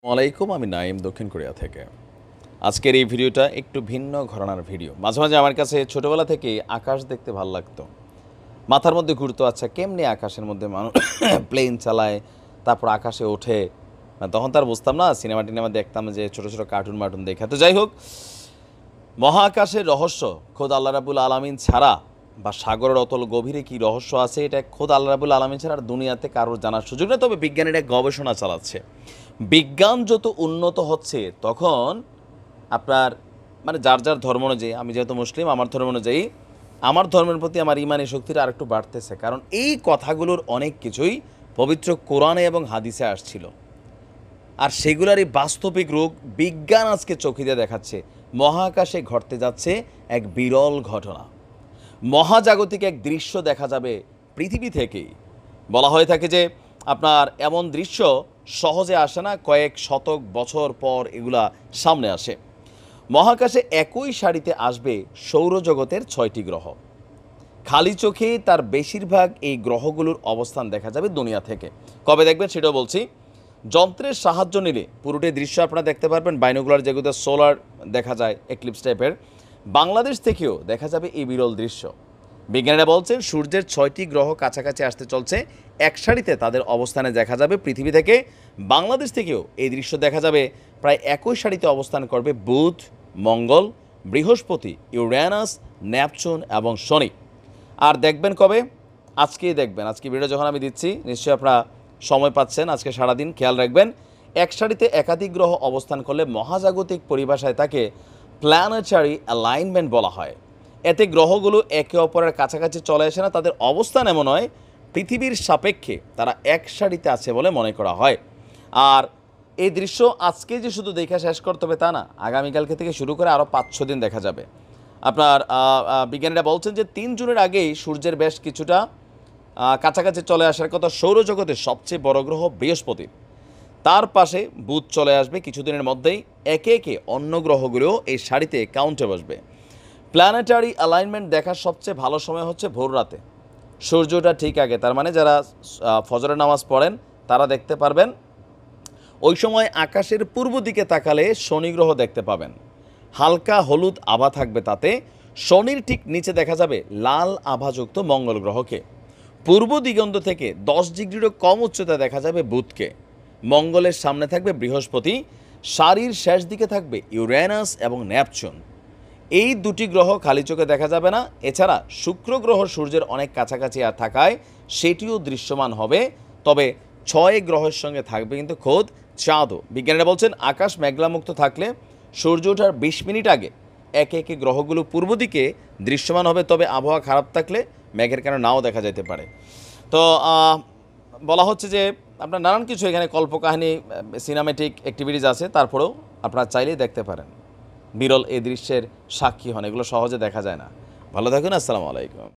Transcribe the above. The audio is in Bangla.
ওয়ালাইকুম, আমি নাইম দক্ষিণ কোরিয়া থেকে। আজকের এই ভিডিওটা একটু ভিন্ন ঘরানার ভিডিও। মাঝে মাঝে আমার কাছে ছোটোবেলা থেকেই আকাশ দেখতে ভালো লাগতো। মাথার মধ্যে ঘুরতো, আচ্ছা কেমনি আকাশের মধ্যে মানুষ প্লেন চালায়, তারপর আকাশে ওঠে। তখন তার বুঝতাম না, সিনেমা টিনেমা দেখতাম, যে ছোটো ছোটো কার্টুন মার্টুন দেখা। তো যাই হোক, মহাকাশের রহস্য খোদ আল্লাহ রাবুল আলামিন ছাড়া, বা সাগরের অতল গভীরে কী রহস্য আছে, এটা খোদ আল্লাহ রাবুল আলামিন ছাড়া আর দুনিয়াতে কারোর জানার সুযোগ নেই। তবে বিজ্ঞানীরা গবেষণা চালাচ্ছে। বিজ্ঞান যত উন্নত হচ্ছে, তখন আপনার যার যার ধর্ম অনুযায়ী, আমি যেহেতু মুসলিম, আমার ধর্ম অনুযায়ী আমার ধর্মের প্রতি আমার ইমানি শক্তিটা আরেকটু বাড়তেছে। কারণ এই কথাগুলোর অনেক কিছুই পবিত্র কোরআনে এবং হাদিসে আসছিল, আর সেগুলারই বাস্তবিক রূপ বিজ্ঞান আজকে চোখে দিয়ে দেখাচ্ছে। মহাকাশে ঘটতে যাচ্ছে এক বিরল ঘটনা, মহাজাগতিক এক দৃশ্য দেখা যাবে পৃথিবী থেকেই। বলা হয়ে থাকে যে আপনার এমন দৃশ্য সহজে আসে না, কয়েক শতক বছর পর এগুলা সামনে আসে। মহাকাশে একই সারিতে আসবে সৌরজগতের 6টি গ্রহ। খালি চোখে তার বেশিরভাগ এই গ্রহগুলোর অবস্থান দেখা যাবে দুনিয়া থেকে। কবে দেখবেন সেটাও বলছি। যন্ত্রের সাহায্য নিলে পুরোটি দৃশ্য আপনারা দেখতে পারবেন। বাইনোকুলার, যেগুলো সোলার দেখা যায় এক্লিপস টাইপের, বাংলাদেশ থেকেও দেখা যাবে এই বিরল দৃশ্য। বিজ্ঞানীরা বলছেন সূর্যের 6টি গ্রহ কাছাকাছি আসতে চলছে, এক সারিতে তাদের অবস্থানে দেখা যাবে পৃথিবী থেকে। বাংলাদেশ থেকেও এই দৃশ্য দেখা যাবে। প্রায় একই সারিতে অবস্থান করবে বুধ, মঙ্গল, বৃহস্পতি, ইউরেনাস, নেপচুন এবং শনি। আর দেখবেন কবে? আজকেই দেখবেন। আজকে ভিডিও যখন আমি দিচ্ছি, নিশ্চয়ই আপনারা সময় পাচ্ছেন, আজকে সারাদিন খেয়াল রাখবেন। এক সারিতে একাধিক গ্রহ অবস্থান করলে মহাজাগতিক পরিভাষায় তাকে প্ল্যানেটারি অ্যালাইনমেন্ট বলা হয়। এতে গ্রহগুলো একে অপরের কাছাকাছি চলে আসে না, তাদের অবস্থান এমন হয় পৃথিবীর সাপেক্ষে তারা এক সারিতে আছে বলে মনে করা হয়। আর এই দৃশ্য আজকে যে শুধু দেখা শেষ করতে হবে তা না, আগামীকালকে থেকে শুরু করে আরও 5-6 দিন দেখা যাবে। আপনার বিজ্ঞানীরা বলছেন যে 3 জুনের আগেই সূর্যের বেশ কিছুটা কাছাকাছি চলে আসার কথা সৌরজগতের সবচেয়ে বড় গ্রহ বৃহস্পতি। তার পাশে বুধ চলে আসবে কিছুদিনের মধ্যেই। একে একে অন্য গ্রহগুলোও এই সারিতে কাউন্টে বসবে। প্ল্যানেটারি অ্যালাইনমেন্ট দেখার সবচেয়ে ভালো সময় হচ্ছে ভোর রাতে, সূর্যটা ঠিক আগে। তার মানে যারা ফজরের নামাজ পড়েন তারা দেখতে পারবেন। ওই সময় আকাশের পূর্ব দিকে তাকালে শনি গ্রহ দেখতে পাবেন। হালকা হলুদ আভা থাকবে তাতে। শনির ঠিক নিচে দেখা যাবে লাল আভাযুক্ত মঙ্গল গ্রহকে। পূর্ব দিগন্ত থেকে 10 ডিগ্রিরও কম উচ্চতায় দেখা যাবে বুধকে। মঙ্গলের সামনে থাকবে বৃহস্পতি, সারির শেষ দিকে থাকবে ইউরেনাস এবং নেপচুন। এই দুটি গ্রহ খালি চোখে দেখা যাবে না। এছাড়া শুক্র গ্রহ সূর্যের অনেক কাছাকাছি থাকায় সেটিও দৃশ্যমান হবে। তবে 6 গ্রহের সঙ্গে থাকবে কিন্তু খোদ চাঁদও। বিজ্ঞানীরা বলছেন আকাশ মেঘলামুক্ত থাকলে সূর্য ওঠার 20 মিনিট আগে একে একে গ্রহগুলো পূর্ব দিকে দৃশ্যমান হবে। তবে আবহাওয়া খারাপ থাকলে মেঘের কারণে নাও দেখা যেতে পারে। তো বলা হচ্ছে যে আপনার নানান কিছু এখানে কল্পকাহিনী, সিনেমেটিক অ্যাক্টিভিটিস আছে, তারপরেও আপনারা চাইলেই দেখতে পারেন। বিরল এই দৃশ্যের সাক্ষী হন, এগুলো সহজে দেখা যায় না। ভালো থাকুন, আসসালামু আলাইকুম।